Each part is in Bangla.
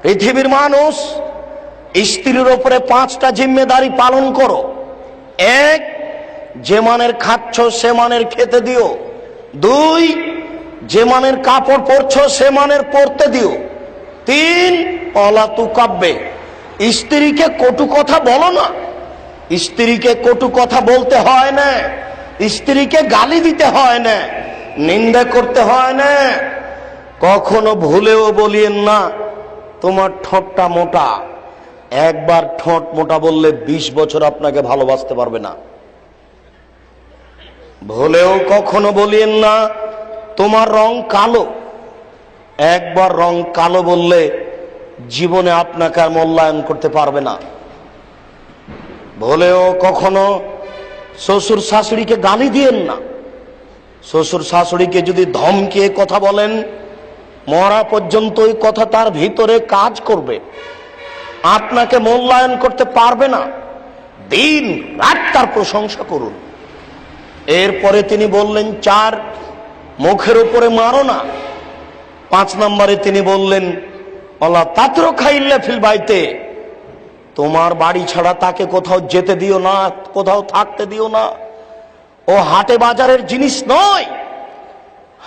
পৃথিবীর মানুষ, স্ত্রীর উপরে 5টা জিম্মেদারি পালন করো। 1, যে মানের খাচ্ছ সে মানের খেতে দিও। 2, যে মানের কাপড় পরছো সে মানের পরতে দিও। 3, অলাতু কাব্যে, স্ত্রীকে কটু কথা বলো না। স্ত্রীকে কটু কথা বলতে হয় না, স্ত্রীকে গালি দিতে হয় না, নিন্দা করতে হয় না। কখনো ভুলেও বলিয়েন না তোমার ঠোঁটটা মোটা। একবার ঠোঁট মোটা বললে 20 বছর আপনাকে ভালোবাসতে পারবে না। ভুলেও কখনো বলিয়েন না তোমার রং কালো। একবার রং কালো বললে জীবনে আপনাকে আর মূল্যায়ন করতে পারবে না। ভুলেও কখনো শ্বশুর শাশুড়িকে গালি দিয়েন না। শ্বশুর শাশুড়িকে যদি ধমকিয়ে কথা বলেন, মরা পর্যন্ত ওই কথা তার ভিতরে কাজ করবে, আপনাকে মূল্যায়ন করতে পারবে না। দিন রাত তার প্রশংসা করুন। এরপরে তিনি বললেন 4, মুখের উপরে মারো না। 5 নম্বরে তিনি বললেন আল্লাহ তাতরো খাইল্লা ফিল বাইতে, তোমার বাড়ি ছাড়া তাকে কোথাও যেতে দিও না, কোথাও থাকতে দিও না। ও হাটে বাজারের জিনিস নয়।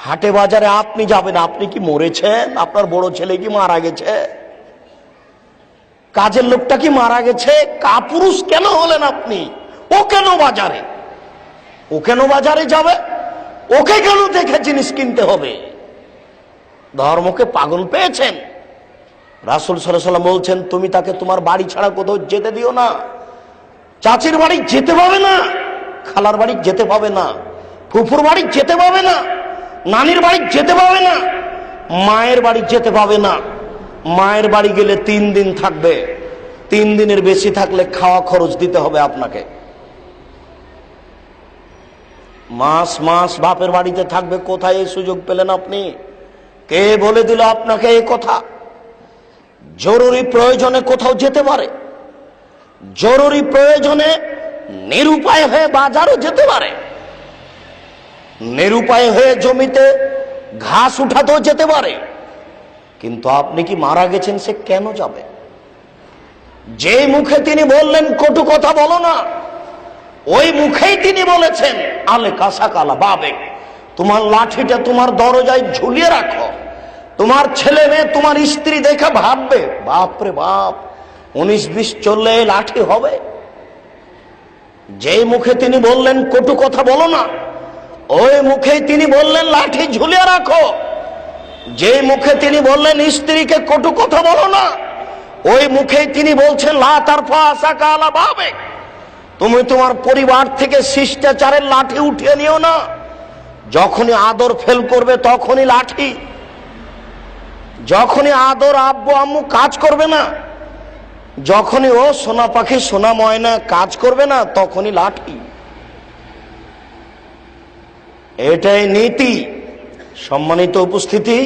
হাটে বাজারে আপনি যাবেন, আপনি কি মরেছেন? আপনার বড় ছেলে কি মারা গেছে? কাজের লোকটা কি মারা গেছে? কাপুরুষ কেন হলেন আপনি? ও কেন বাজারে? ও কেন বাজারে যাবে? ওকে কেন দেখে জিনিস কিনতে হবে? ধর্মকে পাগল পেয়েছেন? রাসূল সাল্লাল্লাহু আলাইহি ওয়াসাল্লাম বলছেন তুমি তাকে তোমার বাড়ি ছাড়া কোথাও যেতে দিও না। চাচির বাড়ি যেতে পাবে না, খালার বাড়ি যেতে পাবে না, ফুফুর বাড়ি যেতে পাবে না, নানির বাড়ি যেতে পাবে না, মায়ের বাড়ি যেতে পাবে না। মায়ের বাড়ি গেলে 3 দিন থাকবে। 3 দিনের বেশি থাকলে খাওয়া খরচ দিতে হবে আপনাকে। মাস মাস বাপের বাড়িতে থাকবে। কোথায় এই সুযোগ পেলেন আপনি? কে বলে দিল আপনাকে এই কথা? জরুরি প্রয়োজনে কোথাও যেতে পারে, জরুরি প্রয়োজনে নিরুপায় হয়ে বাজারও যেতে পারে, নিরুপায় হয়ে জমিতে ঘাস উঠাতেও যেতে পারে। কিন্তু আপনি কি মারা গেছেন, সে কেন যাবে? যে মুখে তিনি বললেন কটু কথা বলো না, ওই মুখেই তিনি বলেছেন আলে কাসা কালা বাবে, তোমার লাঠিটা তোমার দরজায় ঝুলিয়ে রাখো। তোমার ছেলে মেয়ে তোমার স্ত্রী দেখে ভাববে বাপরে বাপ, 19-20 চললে লাঠি হবে। যে মুখে তিনি বললেন কটু কথা বলো না, ওই মুখেই তিনি বললেন লাঠি ঝুলিয়ে রাখো। যে মুখে তিনি বললেন স্ত্রীকে কটু কথা বলো না, ওই মুখেই তিনি বলছেন লা তারফা আসাকা আলা বাবে, তুমি তোমার পরিবার থেকে শিষ্টাচারের লাঠি উঠিয়ে নিও না। যখনই আদর ফেল করবে তখনই লাঠি, যখনই আদর আব্বু আম্মু কাজ করবে না, যখনই ও সোনা পাখি সোনা ময়না কাজ করবে না, তখনই লাঠি। এটাই নীতি। সম্মানিত উপস্থিতি,